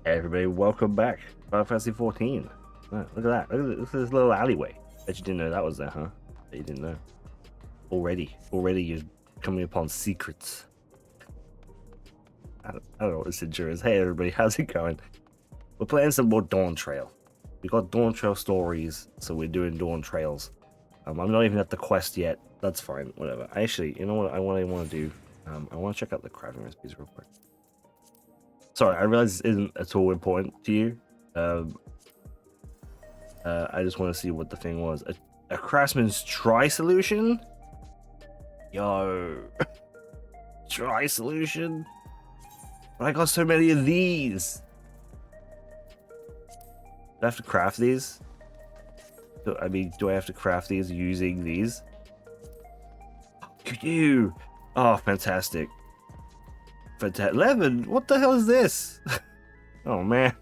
Hey everybody, welcome back. Final Fantasy 14. Look at that. Look at this little alleyway. Bet you didn't know that was there, huh? Bet you didn't know. Already you're coming upon secrets. I don't know what this intro is. Hey everybody, how's it going? We're playing some more Dawntrail. We got Dawntrail stories, so we're doing Dawntrails. I'm not even at the quest yet. That's fine, whatever. Actually, you know what I want to do? I want to check out the crafting recipes real quick. Sorry, I realize this isn't at all important to you. I just want to see what the thing was. A craftsman's try solution? Yo. Try solution? But I got so many of these. Do I have to craft these? Do I have to craft these using these? You. Oh, fantastic. 11? What the hell is this? Oh, man.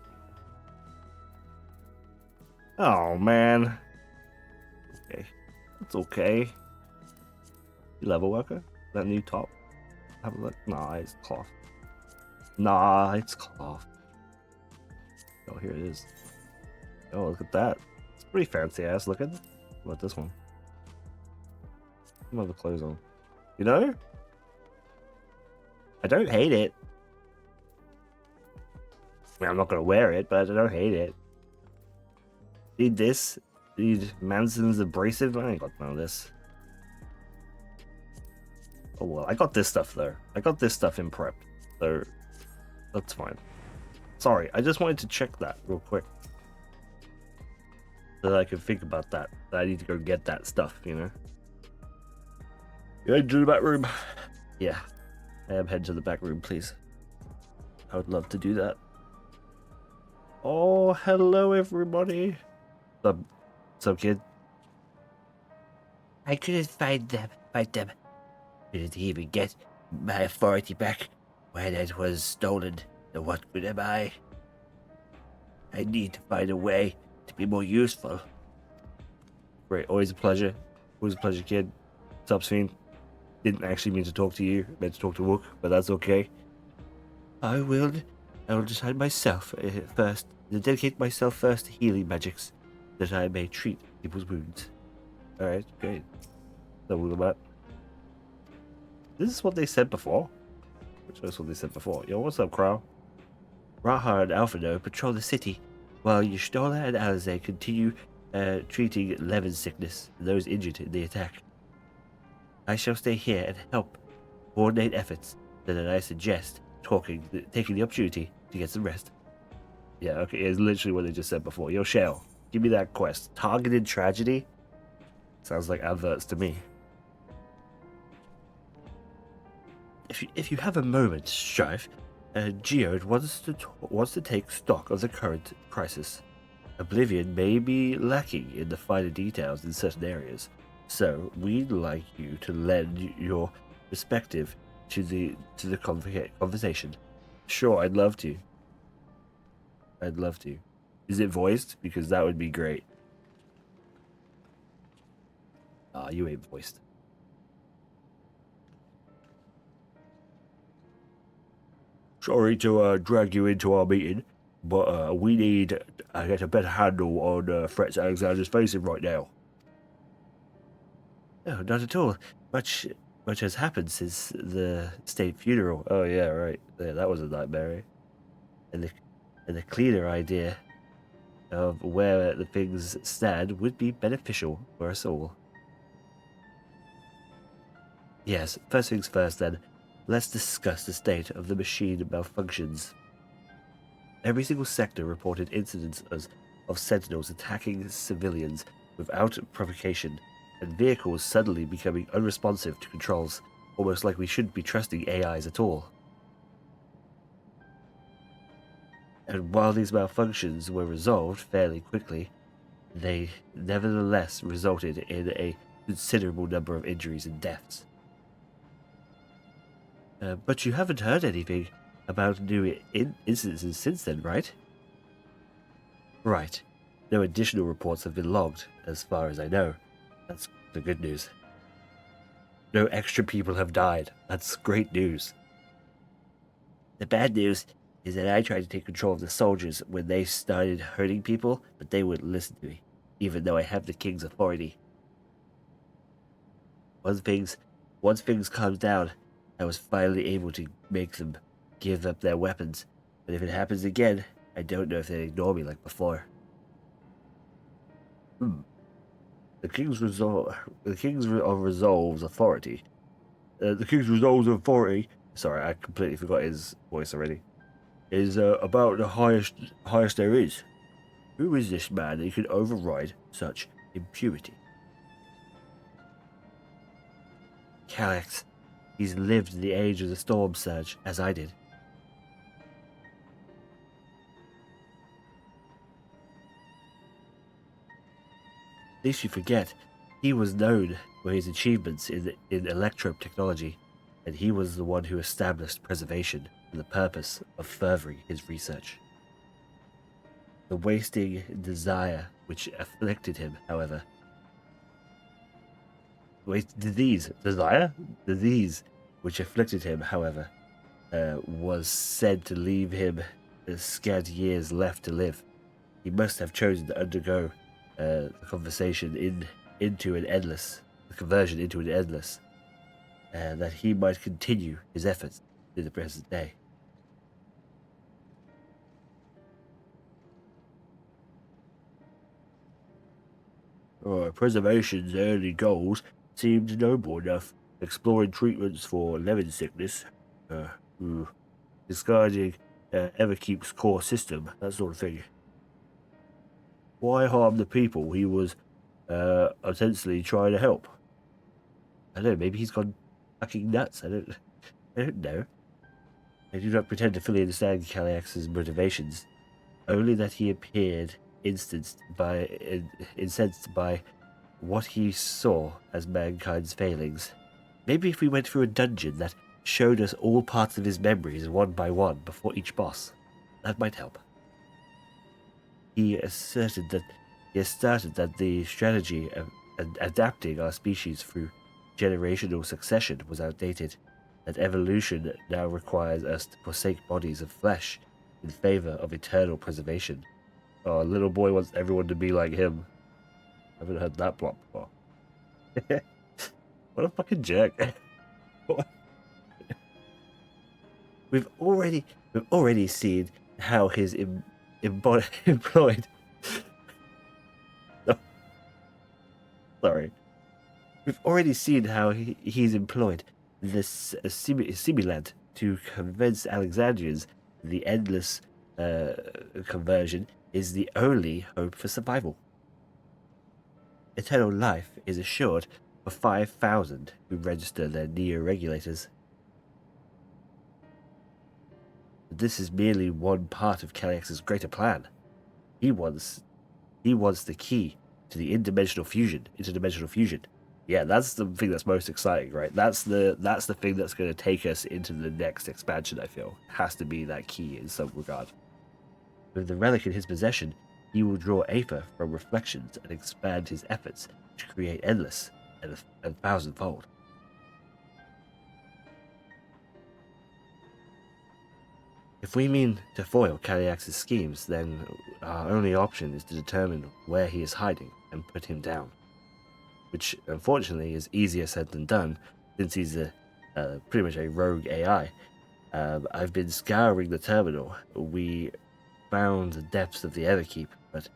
Oh, man. Okay. It's okay. Level worker? That new top? Have a look. Nah, it's cloth. Nah, it's cloth. Oh, here it is. Oh, look at that. It's pretty fancy ass looking. What about this one? Some other clothes on. You know? I don't hate it. I mean, I'm not gonna wear it, but I don't hate it. Need this? Need Manson's abrasive? I ain't got none of this. Oh well, I got this stuff though. I got this stuff in prep, so that's fine. Sorry, I just wanted to check that real quick. So that I could think about that. That I need to go get that stuff, you know? You head to the back room? Yeah. I am head to the back room, please. I would love to do that. Oh, hello everybody. What's up, kid? I couldn't find them. Didn't even get my authority back when it was stolen. So what good am I? I need to find a way to be more useful. Great, always a pleasure. Always a pleasure, kid. What's up, Sven? Didn't actually mean to talk to you. Meant to talk to Wook, but that's okay. I will decide myself first. Dedicate myself first to healing magics, that I may treat people's wounds. Alright, great. So what about? This is what they said before. Which is what they said before. Yo, what's up, Crow? Raha and Alphino patrol the city, while Y'shtola and Alize continue treating Levin sickness and those injured in the attack. I shall stay here and help coordinate efforts. Then I suggest taking the opportunity to get some rest. Yeah, okay, it's literally what they just said before. Yo, Shell, give me that quest. Targeted tragedy? Sounds like adverts to me. If you have a moment, Strife, Geode wants to take stock of the current crisis. Oblivion may be lacking in the finer details in certain areas, so we'd like you to lend your perspective to the conversation. Sure, I'd love to. I'd love to. Is it voiced? Because that would be great. Ah, you ain't voiced. Sorry to drag you into our meeting, but we need to get a better handle on threats Alexander's facing right now. No, not at all. Much has happened since the state funeral. Oh yeah, right. Yeah, that was a nightmare. And the cleaner idea of where the things stand would be beneficial for us all. Yes, first things first then. Let's discuss the state of the machine malfunctions. Every single sector reported incidents of sentinels attacking civilians without provocation, and vehicles suddenly becoming unresponsive to controls, almost like we shouldn't be trusting AIs at all. And while these malfunctions were resolved fairly quickly, they nevertheless resulted in a considerable number of injuries and deaths. But you haven't heard anything about new instances since then, right? Right. No additional reports have been logged, as far as I know. That's the good news. No extra people have died. That's great news. The bad news is that I tried to take control of the soldiers when they started hurting people, but they wouldn't listen to me, even though I have the king's authority. Once things calmed down, I was finally able to make them give up their weapons. But if it happens again, I don't know if they'd ignore me like before. The king's resolves authority. The king's resolves authority. Sorry, I completely forgot his voice already. Is about the highest there is. Who is this man that could override such impurity? Calyx. He's lived in the age of the storm surge, as I did. Least you forget, he was known for his achievements in electro technology, and he was the one who established preservation for the purpose of furthering his research. The wasting desire which afflicted him, however, disease which afflicted him, however, was said to leave him scant years left to live. He must have chosen to undergo the conversion into an endless, that he might continue his efforts to the present day. Preservation's early goals seemed noble enough, exploring treatments for lemon sickness, discarding Everkeep's core system, that sort of thing. Why harm the people he was ostensibly trying to help? I don't know, maybe he's gone fucking nuts. I don't know. I do not pretend to fully understand Calyx's motivations, only that he appeared incensed by what he saw as mankind's failings. Maybe if we went through a dungeon that showed us all parts of his memories one by one before each boss, that might help. He asserted that the strategy of adapting our species through generational succession was outdated, that evolution now requires us to forsake bodies of flesh in favor of eternal preservation. Oh, little boy wants everyone to be like him. I haven't heard that plot before. What a fucking jerk. We've already seen how his employed. Sorry. We've already seen how he's employed this simulant to convince Alexandrians the endless conversion is the only hope for survival. Eternal life is assured for 5,000 who register their neo-regulators. This is merely one part of Calyx's greater plan. He wants the key to the interdimensional fusion. Yeah, that's the thing that's most exciting, right? That's the thing that's going to take us into the next expansion, I feel. It has to be that key in some regard. With the relic in his possession, he will draw Aether from reflections and expand his efforts to create endless and a thousandfold. If we mean to foil Calyx's schemes, then our only option is to determine where he is hiding and put him down. Which, unfortunately, is easier said than done, since he's pretty much a rogue AI. I've been scouring the terminal. We found the depths of the Everkeep, but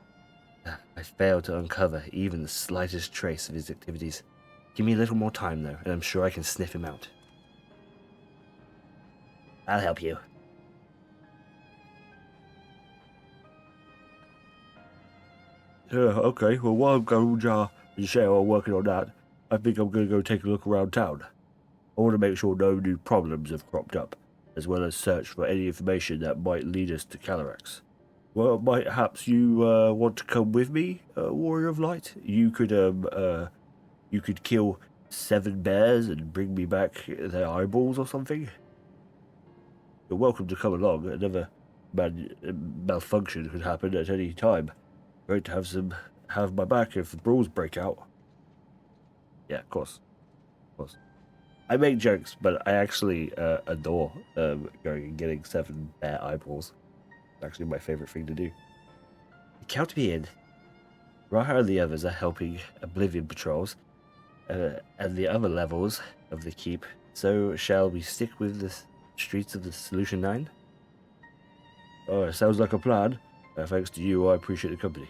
I failed to uncover even the slightest trace of his activities. Give me a little more time, though, and I'm sure I can sniff him out. I'll help you. Yeah, okay. Well, while I'm going and Cheryl are working on that, I think I'm going to go take a look around town. I want to make sure no new problems have cropped up, as well as search for any information that might lead us to Calyx. Well, perhaps you want to come with me, Warrior of Light? You could kill 7 bears and bring me back their eyeballs or something. You're welcome to come along. Another malfunction could happen at any time. Great to have my back if the brawls break out. Yeah, of course. I make jokes, but I actually adore going and getting 7 bare eyeballs. It's actually my favorite thing to do. Count me in. Raha and the others are helping Oblivion patrols and the other levels of the keep. So shall we stick with the streets of the Solution 9? Oh, it sounds like a plan. Thanks to you, I appreciate the company.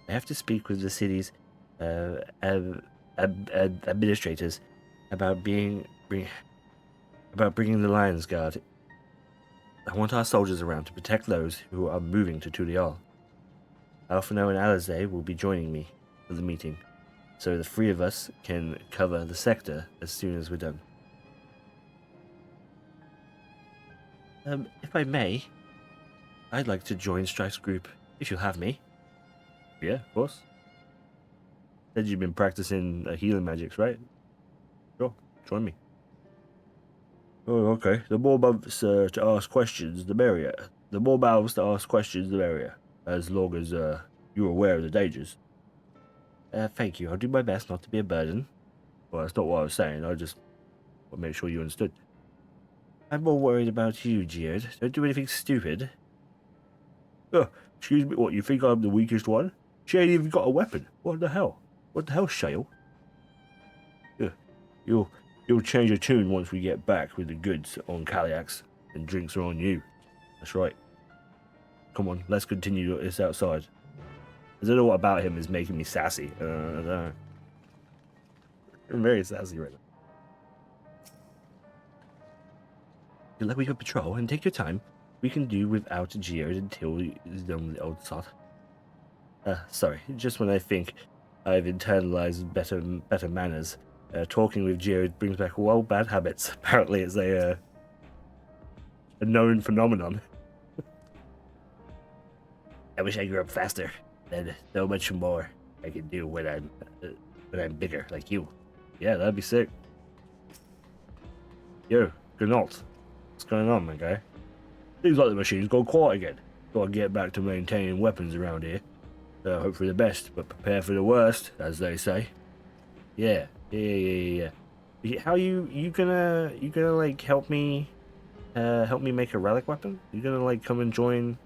I have to speak with the city's administrators about bringing the Lions Guard. I want our soldiers around to protect those who are moving to Tulial. Alphino and Alizé will be joining me for the meeting, so the 3 of us can cover the sector as soon as we're done. If I may, I'd like to join Strife's group, if you'll have me. Yeah, of course. Said you've been practicing healing magics, right? Sure, join me. Oh, okay. The more mouths to ask questions, the merrier. The more mouths to ask questions, the merrier. As long as you're aware of the dangers. Thank you. I'll do my best not to be a burden. Well, that's not what I was saying. I just want to make sure you understood. I'm more worried about you, Geode. Don't do anything stupid. Oh, excuse me, what, you think I'm the weakest one? She ain't even got a weapon. What the hell? What the hell, Shale? Yeah, you'll change your tune once we get back with the goods on Kaliax, and drinks are on you. That's right. Come on, let's continue this outside. I don't know what about him is making me sassy. I don't know. I'm very sassy right now. You let me go patrol and take your time. We can do without Geode until he's done with the old sod. Sorry, just when I think I've internalized better manners, talking with Geode brings back bad habits. Apparently, it's a known phenomenon. I wish I grew up faster. Then so much more I can do when I'm bigger, like you. Yeah, that'd be sick. Yo, Gnault. What's going on, my guy? Seems like the machine's gone quiet again. Gotta get back to maintaining weapons around here. Hope for the best, but prepare for the worst, as they say. Yeah. How you gonna like help me make a relic weapon? You gonna like come and join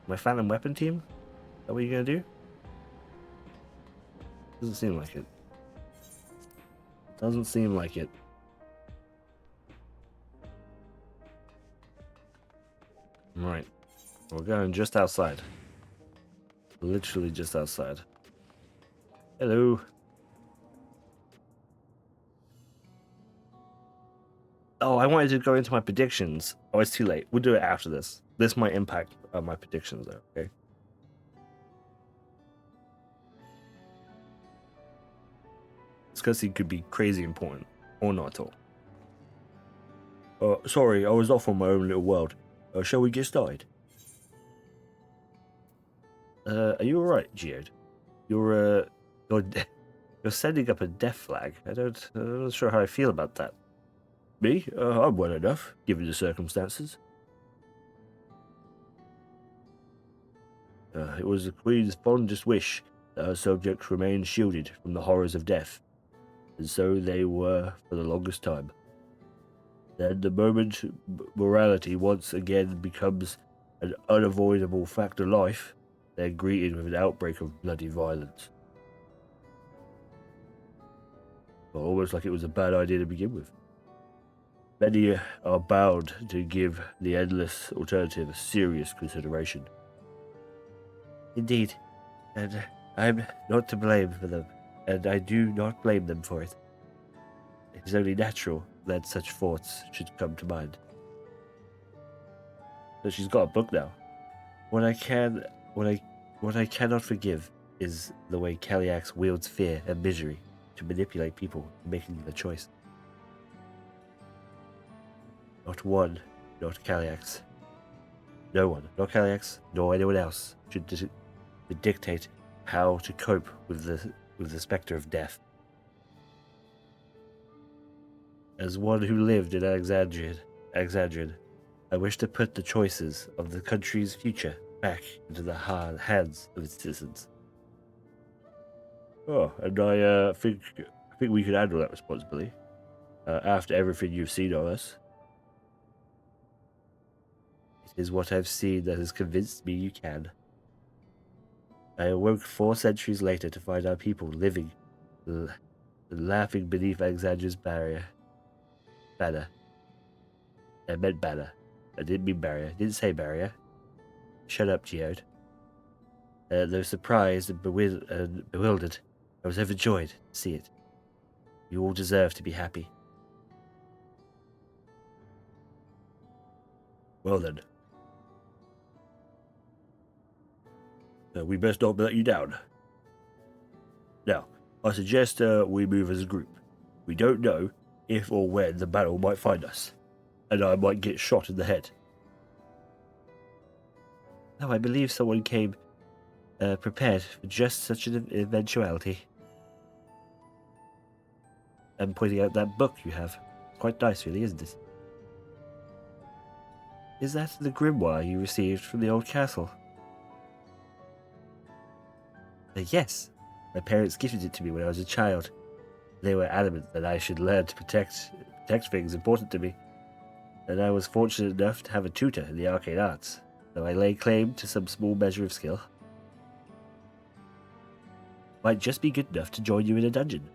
my Phantom Weapon team? Is that what you're gonna do? Doesn't seem like it. Doesn't seem like it. Right. We're going just outside. Literally just outside. Hello. Oh, I wanted to go into my predictions. Oh, it's too late. We'll do it after this. This might impact my predictions, though, okay? This cutscene could be crazy important, or not at all. Sorry, I was off on my own little world. Shall we get started? Are you alright, Geode? You're sending up a death flag. I'm not sure how I feel about that. Me? I'm well enough, given the circumstances. It was the Queen's fondest wish that her subjects remain shielded from the horrors of death, and so they were for the longest time. Then the moment morality once again becomes an unavoidable fact of life, they're greeted with an outbreak of bloody violence. Almost like it was a bad idea to begin with. Many are bound to give the endless alternative a serious consideration. Indeed, and I'm not to blame for them, and I do not blame them for it. It is only natural that such thoughts should come to mind. So she's got a book now. What I cannot forgive is the way Kaliax wields fear and misery to manipulate people into making the choice. Not one, not Kaliax. No one, not Kaliax, nor anyone else, should dictate how to cope with the specter of death. As one who lived in Alexandria, I wish to put the choices of the country's future back into the hands of its citizens. Oh, and I think we could handle that responsibility. after everything you've seen of us. It is what I've seen that has convinced me you can. I awoke 4 centuries later to find our people living, laughing beneath Alexander's banner. I meant banner. I didn't mean barrier. I didn't say barrier. Shut up, Geode. Though surprised and bewildered, I was overjoyed to see it. You all deserve to be happy. Well then. We best not let you down. Now, I suggest we move as a group. We don't know if or when the battle might find us, and I might get shot in the head. No, I believe someone came prepared for just such an eventuality. I'm pointing out that book you have. Quite nice, really, isn't it? Is that the grimoire you received from the old castle? Yes. My parents gifted it to me when I was a child. They were adamant that I should learn to protect things important to me, and I was fortunate enough to have a tutor in the arcane arts, so I lay claim to some small measure of skill. Might just be good enough to join you in a dungeon.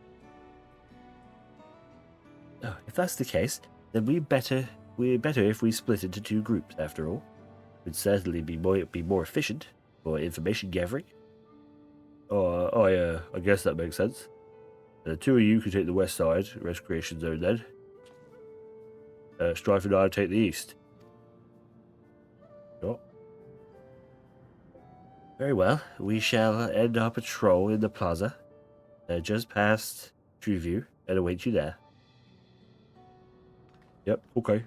Oh, if that's the case, then we're better if we split into 2 groups. After all, it would certainly be more efficient for information gathering. I guess that makes sense. 2 of you could take the west side, recreation zone then. Strife and I take the east. Sure. Very well. We shall end our patrol in the plaza, just past Treeview, and await you there. Yep, okay.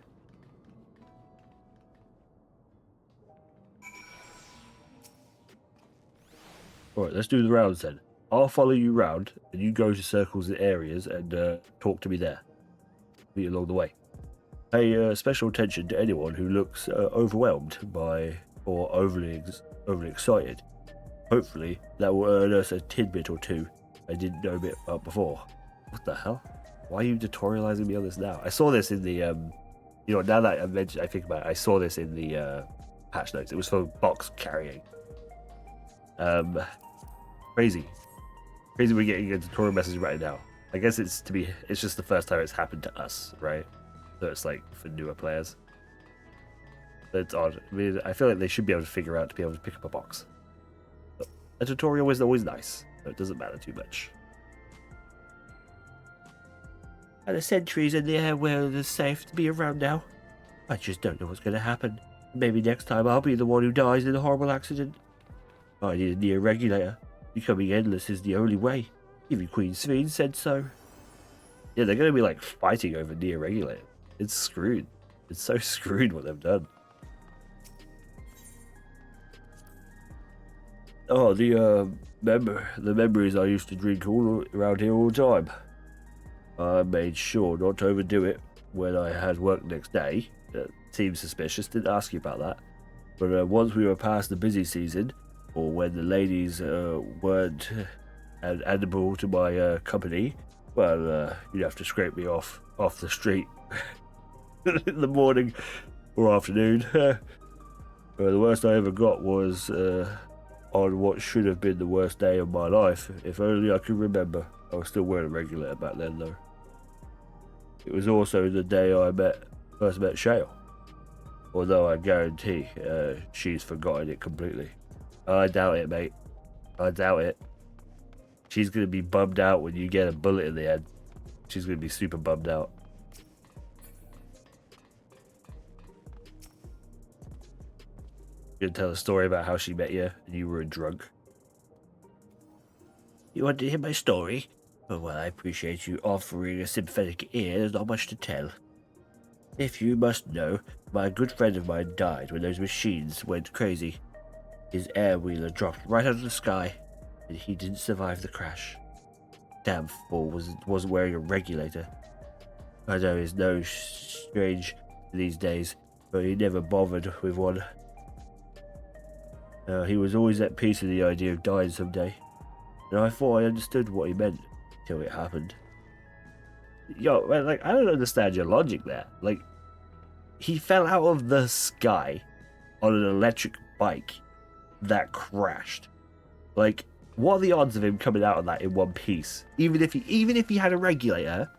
Alright, let's do the rounds then. I'll follow you round, and you go to circles and areas and talk to me there. Meet along the way. Pay special attention to anyone who looks overwhelmed by or overly excited. Hopefully, that will earn us a tidbit or 2 I didn't know a bit about before. What the hell? Why are you tutorializing me on this now? I saw this in the, now that I think about it, I saw this in the patch notes. It was for box carrying. Crazy we're getting a tutorial message right now. I guess it's just the first time it's happened to us, right? So it's like for newer players. It's odd. I mean, I feel like they should be able to figure out to be able to pick up a box. But a tutorial is always nice, so it doesn't matter too much. Are the sentries in the air where it's safe to be around now? I just don't know what's going to happen. Maybe next time I'll be the one who dies in a horrible accident. I need a near regulator. Becoming endless is the only way. Even Queen Sveen said so. Yeah, they're going to be like fighting over near regulator. It's screwed. It's so screwed what they've done. Oh, the memories I used to drink all around here all the time. I made sure not to overdo it when I had work next day. Seemed suspicious, didn't ask you about that. But once we were past the busy season, or when the ladies weren't animal to my company, well, you'd have to scrape me off the street in the morning or afternoon. The worst I ever got was on what should have been the worst day of my life. If only I could remember. I was still wearing a regulator back then, though. It was also the day I first met Shale. Although I guarantee she's forgotten it completely. I doubt it, mate. I doubt it. She's going to be bummed out when you get a bullet in the head. She's going to be super bummed out. You're going to tell a story about how she met you and you were a drunk. You want to hear my story? Oh, well, I appreciate you offering a sympathetic ear. There's not much to tell. If you must know, my good friend of mine died when those machines went crazy. His air wheeler dropped right out of the sky, and he didn't survive the crash. Damn fool wasn't wearing a regulator. I know it's no strange these days, but he never bothered with one. He was always at peace with the idea of dying someday, and I thought I understood what he meant until it happened. yo, man, like, I don't understand your logic there. Like, he fell out of the sky on an electric bike that crashed. Like, what are the odds of him coming out of that in one piece? Even if he had a regulator,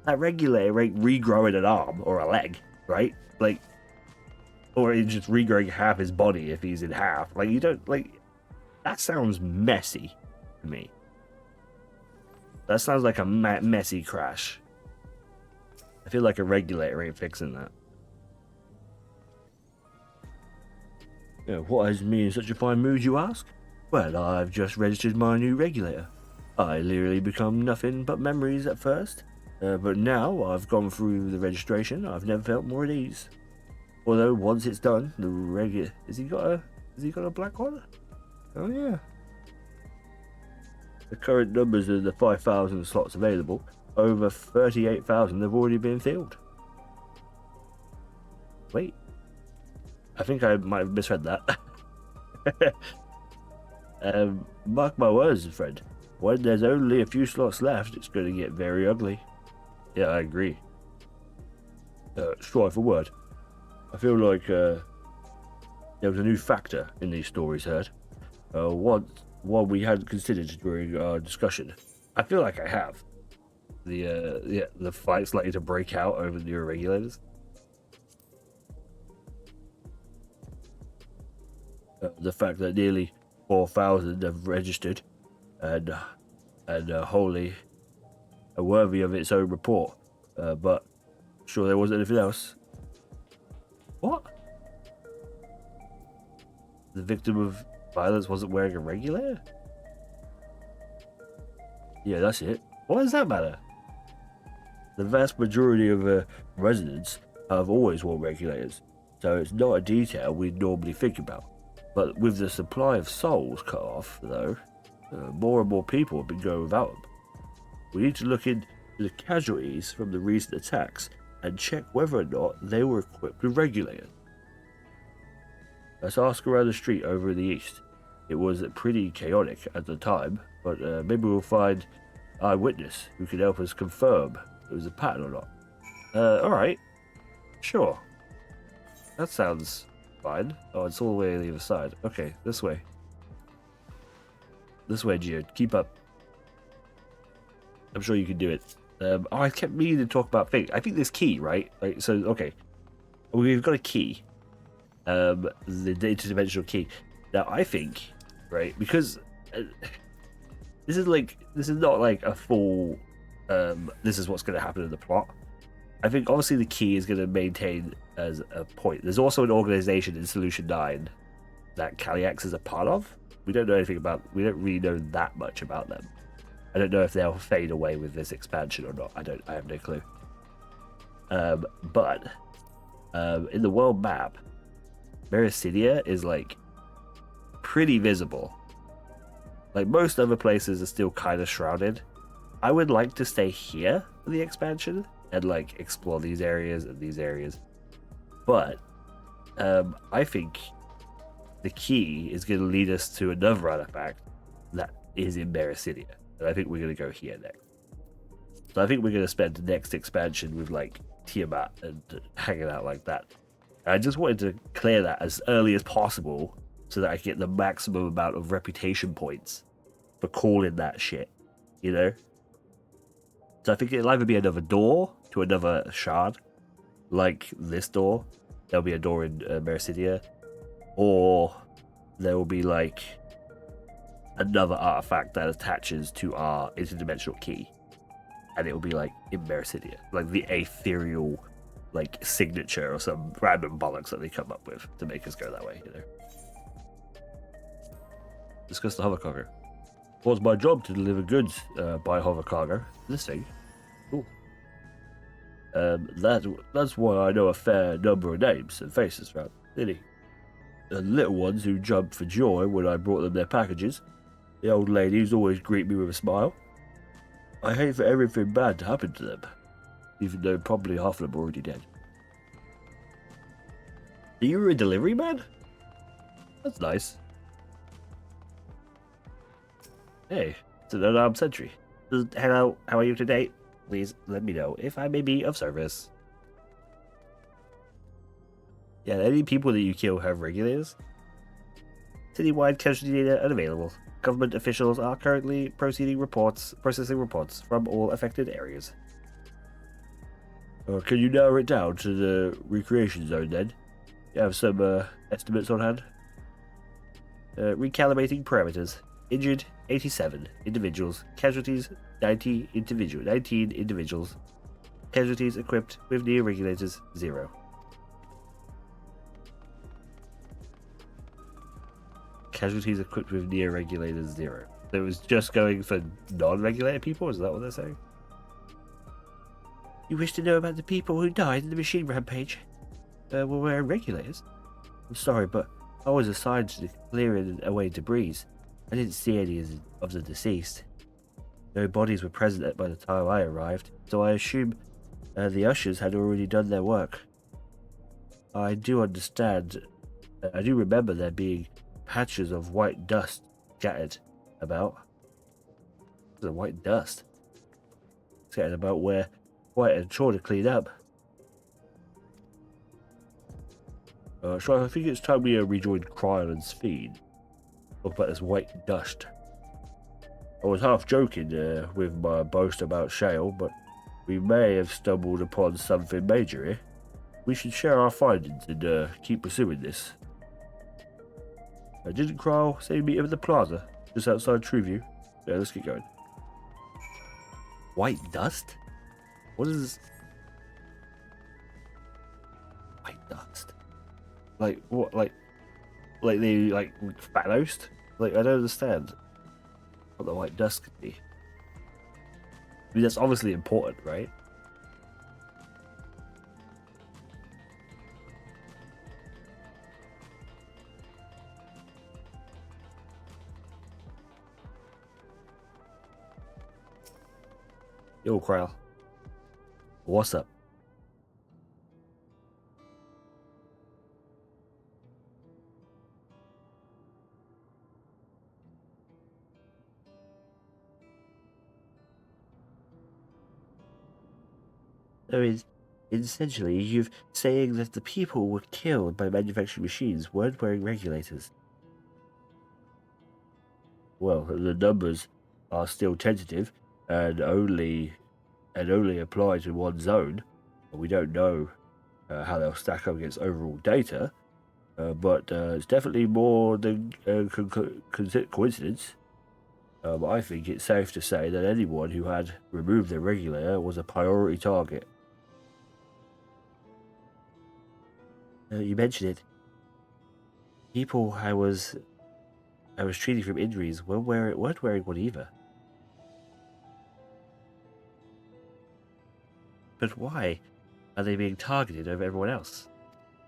that regulator ain't regrowing an arm or a leg, right? Like, or it's just regrowing half his body if he's in half. Like, you don't, like, that sounds messy to me. That sounds like a messy crash. I feel like a regulator ain't fixing that. Yeah, what has me in such a fine mood, you ask? Well, I've just registered my new regulator. I literally become nothing but memories at first, but now I've gone through the registration, I've never felt more at ease. Although once it's done, the regular has he got a black one? Oh yeah. The current numbers of the 5,000 slots available, over 38,000 have already been filled. Wait, I think I might have misread that. Mark my words, friend. When there's only a few slots left, it's going to get very ugly. Yeah, I agree. Strife a word. I feel like there was a new factor in these stories heard. One we hadn't considered during our discussion. I feel like I have. The fight's likely to break out over the irregulators. The fact that nearly 4,000 have registered and wholly worthy of its own report. But sure there wasn't anything else. What? The victim of violence wasn't wearing a regulator? Yeah, that's it. Why does that matter? The vast majority of residents have always worn regulators, so it's not a detail we'd normally think about. But with the supply of souls cut off, though, more and more people have been going without them. We need to look into the casualties from the recent attacks and check whether or not they were equipped with regulators. Let's ask around the street over in the east. It was pretty chaotic at the time, but maybe we'll find an eyewitness who can help us confirm it was a pattern or not. Alright. Sure. That sounds fine. Oh, it's all the way on the other side. Okay, this way. This way, Gio. Keep up. I'm sure you can do it. I kept meaning to talk about things. I think this key, right? Like, so, okay. We've got a key. The interdimensional key. Now, I think, right, because this is not like a full, this is what's going to happen in the plot. I think obviously the key is going to maintain as a point. There's also an organization in Solution 9 that Calyx is a part of. We don't know anything about, we don't really know that much about them. I don't know if they'll fade away with this expansion or not. I have no clue. But in the world map, Mericidia is like pretty visible. Like most other places are still kind of shrouded. I would like to stay here for the expansion and like explore these areas and these areas. But I think the key is going to lead us to another artifact that is in Mericidia. And I think we're going to go here next. So I think we're going to spend the next expansion with like Tiamat and hanging out like that. I just wanted to clear that as early as possible so that I get the maximum amount of reputation points for calling that shit, you know? So I think it'll either be another door to another shard, like this door. There'll be a door in Mericidia, or there will be like another artifact that attaches to our interdimensional key, and it will be like in Mericidia, like the ethereal like signature or some random bollocks that they come up with to make us go that way, you know. Discuss the hover cargo. It was my job to deliver goods by hover cargo. This thing. Cool. That's why I know a fair number of names and faces throughout the city. The little ones who jumped for joy when I brought them their packages. The old ladies always greet me with a smile. I hate for everything bad to happen to them, even though probably half of them are already dead. Are you a delivery man? That's nice. Hey, it's an unarmed sentry. Hello, how are you today? Please let me know if I may be of service. Yeah, any people that you kill have regulators. Citywide casualty data unavailable. Government officials are currently processing reports from all affected areas. Can you narrow it down to the recreation zone then? You have some estimates on hand? Recalibrating parameters. Injured 87 individuals. Casualties 19 individuals. Casualties equipped with near regulators 0. Casualties equipped with near regulators 0. So it was just going for non-regulated people? Is that what they're saying? You wish to know about the people who died in the machine rampage? Were wearing regulators? I'm sorry, but I was assigned to clearing away debris. I didn't see any of the deceased. No bodies were present by the time I arrived, so I assume the ushers had already done their work. I do understand. I do remember there being patches of white dust scattered about. The white dust scattered about where White and sure to clean up. So I think it's time we rejoined Krylon's feed. Talk about this white dust. I was half joking with my boast about Shale, but we may have stumbled upon something major here. We should share our findings and keep pursuing this. Didn't Kryl say meet him at the plaza, just outside Trueview? Yeah, let's get going. White dust? What is... White dust? Like, what, like they, like, Thanos? Like, I don't understand what the white dust could be. I mean, that's obviously important, right? Yo, Kryl. What's up? So essentially, you're saying that the people were killed by manufacturing machines weren't wearing regulators. Well, the numbers are still tentative and only apply to one zone. We don't know how they'll stack up against overall data, but it's definitely more than coincidence. I think it's safe to say that anyone who had removed their regulator was a priority target. You mentioned it. People I was treating from injuries weren't wearing one either. But why are they being targeted over everyone else?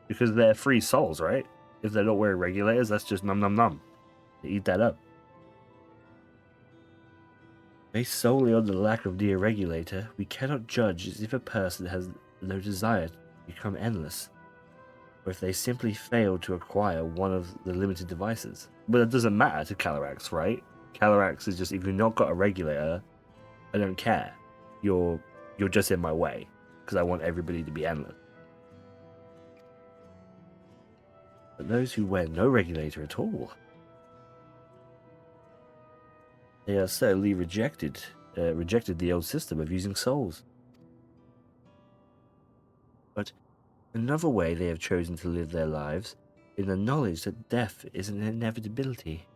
Because they're free souls, right? If they're not wearing regulators, that's just num num num. They eat that up. Based solely on the lack of near regulator, we cannot judge as if a person has no desire to become endless, or if they simply fail to acquire one of the limited devices. But it doesn't matter to Calyrax, right? Calyrax is just, if you've not got a regulator, I don't care. You're just in my way, because I want everybody to be endless. But those who wear no regulator at all, they are certainly rejected the old system of using souls. But another way they have chosen to live their lives in the knowledge that death is an inevitability.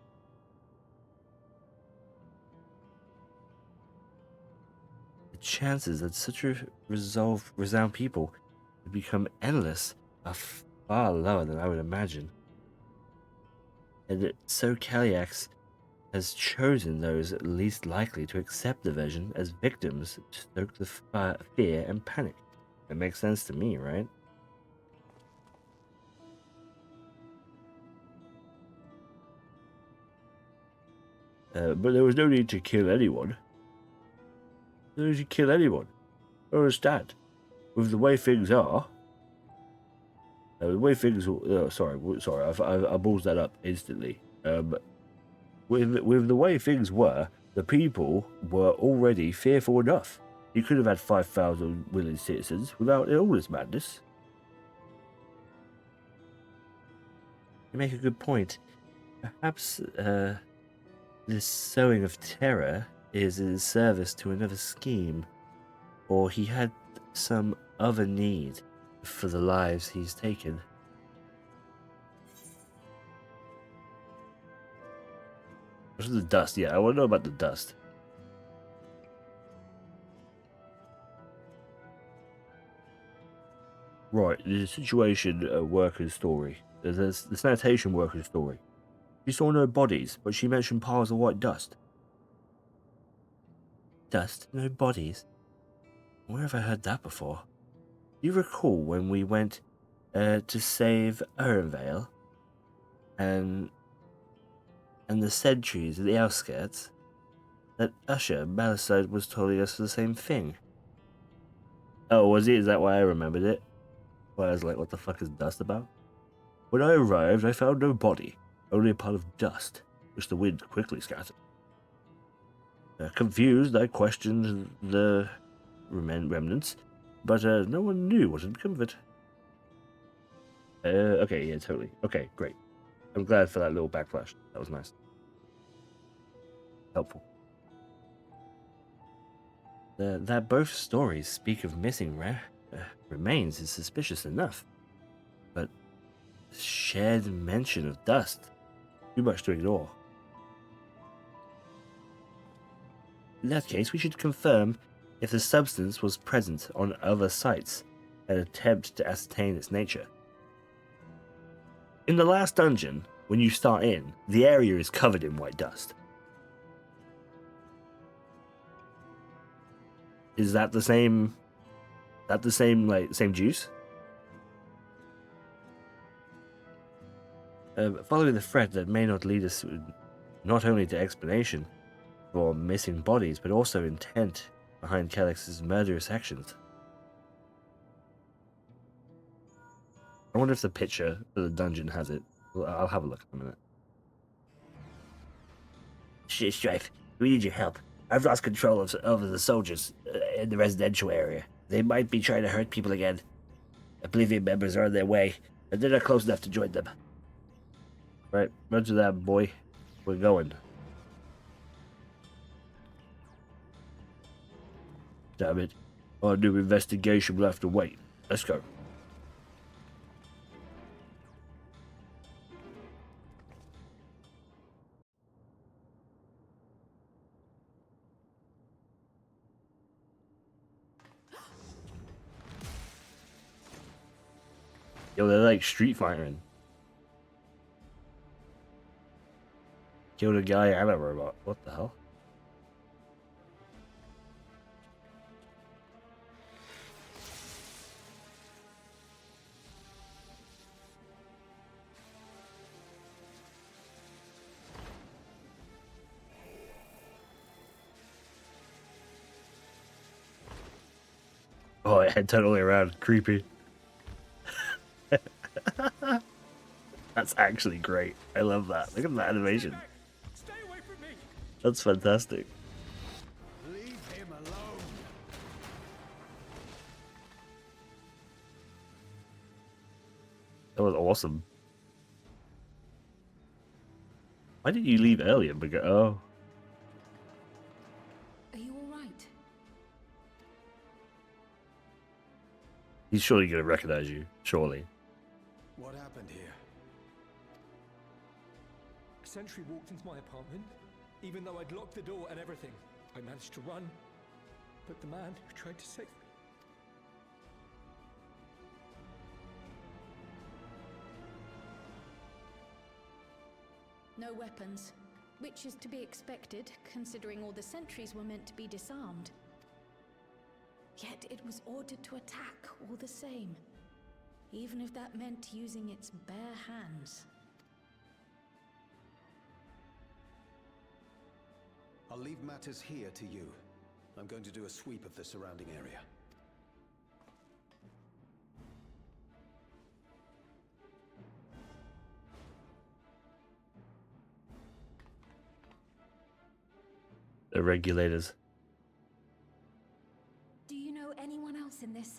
The chances that such a resound people would become endless are far lower than I would imagine. And so Calyrax has chosen those least likely to accept the vision as victims to stoke the fear and panic. It makes sense to me, right? But there was no need to kill anyone. No need to kill anyone. I understand. With the way things are, the way things. Sorry, I balls that up instantly. With the way things were, the people were already fearful enough. You could have had 5,000 willing citizens without all this madness. You make a good point. Perhaps this sowing of terror is in service to another scheme, or he had some other need for the lives he's taken. What's the dust? Yeah, I want to know about the dust. Right, the situation worker's story. There's the sanitation worker's story. She saw no bodies, but she mentioned piles of white dust. Dust? No bodies? Where have I heard that before? Do you recall when we went to save Erenvale and the sentries at the outskirts? That Usher Balisade was telling us the same thing. Oh, was it? Is that why I remembered it? Why I was like, what the fuck is dust about? When I arrived, I found no body, only a pile of dust, which the wind quickly scattered. Confused, I questioned the remnants, but no one knew what had become of it. Okay, yeah, totally. Okay, great. I'm glad for that little backflash. That was nice. Helpful. That both stories speak of missing remains is suspicious enough, but shared mention of dust, too much to ignore. In that case, we should confirm if the substance was present on other sites and attempt to ascertain its nature. In the last dungeon, when you start in, the area is covered in white dust. Is that the same? Same juice? Following the thread that may not lead us not only to explanation for missing bodies, but also intent behind Calix's murderous actions. I wonder if the picture for the dungeon has it. Well, I'll have a look in a minute. Strife, we need your help. I've lost control over the soldiers in the residential area. They might be trying to hurt people again. Oblivion members are on their way, and they're not close enough to join them. Right, roger that, boy. We're going. Damn it. Our new investigation will have to wait. Let's go. Yo, they're like street fighting. Killed a guy and a robot. What the hell? Oh, it head totally around. Creepy. That's actually great. I love that. Look at that animation. Stay away from me. That's fantastic. Leave him alone. That was awesome. Why didn't you leave earlier? Because oh, Are you all right? he's surely gonna recognize you. Surely. What happened here? A sentry walked into my apartment, even though I'd locked the door and everything. I managed to run, but the man who tried to save me... No weapons, which is to be expected, considering all the sentries were meant to be disarmed. Yet it was ordered to attack all the same, even if that meant using its bare hands. I'll leave matters here to you. I'm going to do a sweep of the surrounding area. The regulators.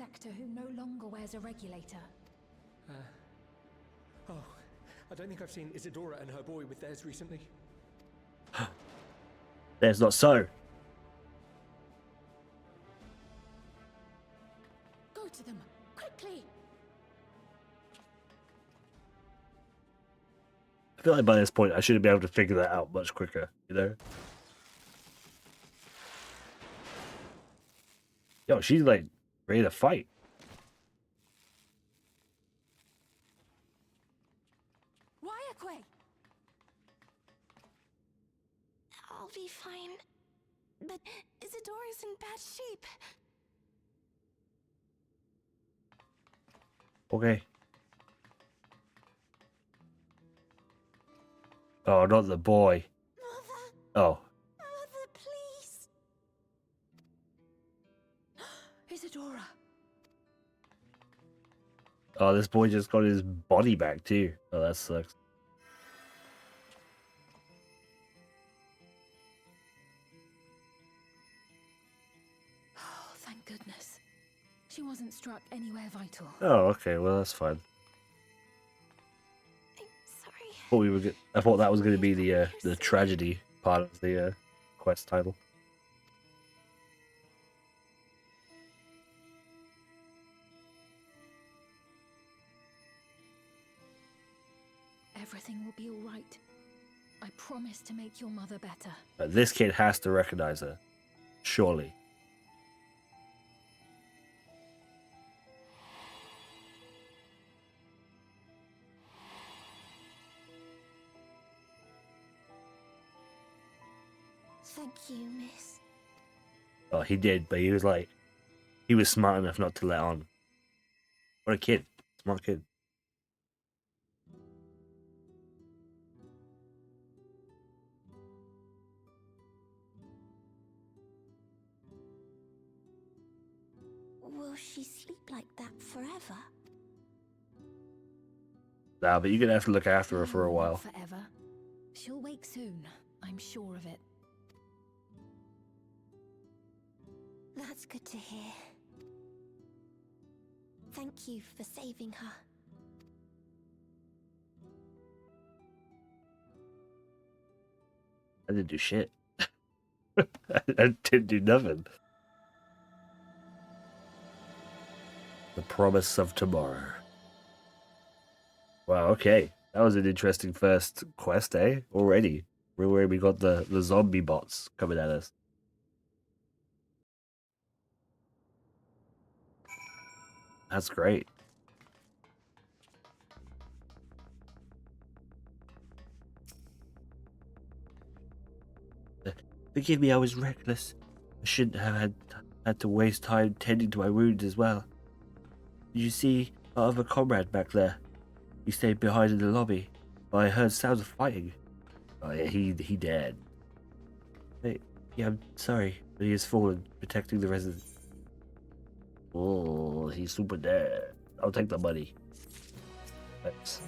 sector who no longer wears a regulator. Oh, I don't think I've seen Isadora and her boy with theirs recently. There's not so. Go to them, quickly! I feel like by this point I should have been able to figure that out much quicker, you know? Yo, she's like ready to fight. Wyaquay! I'll be fine. But Isadora's in bad shape. Okay. Oh, not the boy. Mother, Oh. Mother, please. Isadora! Oh, this boy just got his body back too. Oh, that sucks. Oh, thank goodness. She wasn't struck anywhere vital. Oh, okay. Well, that's fine. I'm sorry. Thought we were I thought that was going to be the tragedy part of the quest title. Everything will be all right. I promise to make your mother better. But this kid has to recognize her. Surely. Thank you, miss. Oh, he did, but he was like, he was smart enough not to let on. What a kid. Smart kid. Will she sleep like that forever? Nah, but you're going to have to look after her for a Not while. forever. She'll wake soon. I'm sure of it. That's good to hear. Thank you for saving her. I didn't do shit. I didn't do nothing. The promise of tomorrow. Wow, okay. That was an interesting first quest, eh? Already. We got the zombie bots coming at us. That's great. Forgive me, I was reckless. I shouldn't have had to waste time tending to my wounds as well. Did you see our other comrade back there? He stayed behind in the lobby, but I heard sounds of fighting. Oh yeah, he dead. Hey, yeah, I'm sorry, but he has fallen, protecting the residents. Oh, he's super dead. I'll take the money. Thanks.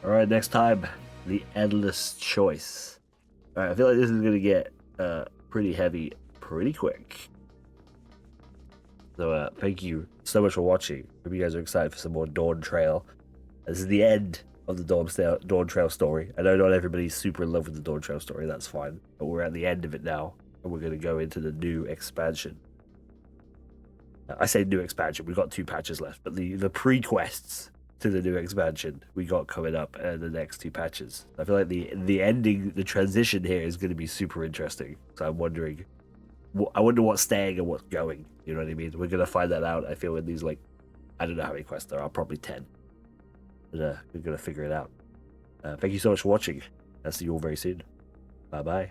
Alright, next time, the Endless Choice. Alright, I feel like this is gonna get pretty heavy pretty quick. So thank you so much for watching. Hope you guys are excited for some more Dawntrail. This is the end of the Dawntrail story. I know not everybody's super in love with the Dawntrail story, that's fine. But we're at the end of it now, and we're going to go into the new expansion. I say new expansion, we've got 2 patches left, but the pre-quests to the new expansion we got coming up in the next 2 patches. I feel like the ending, the transition here is going to be super interesting. So I'm wondering, I wonder what's staying and what's going. You know what I mean? We're going to find that out, I feel, in these, like, I don't know how many quests there are, probably 10. But we're going to figure it out. Thank you so much for watching. I'll see you all very soon. Bye-bye.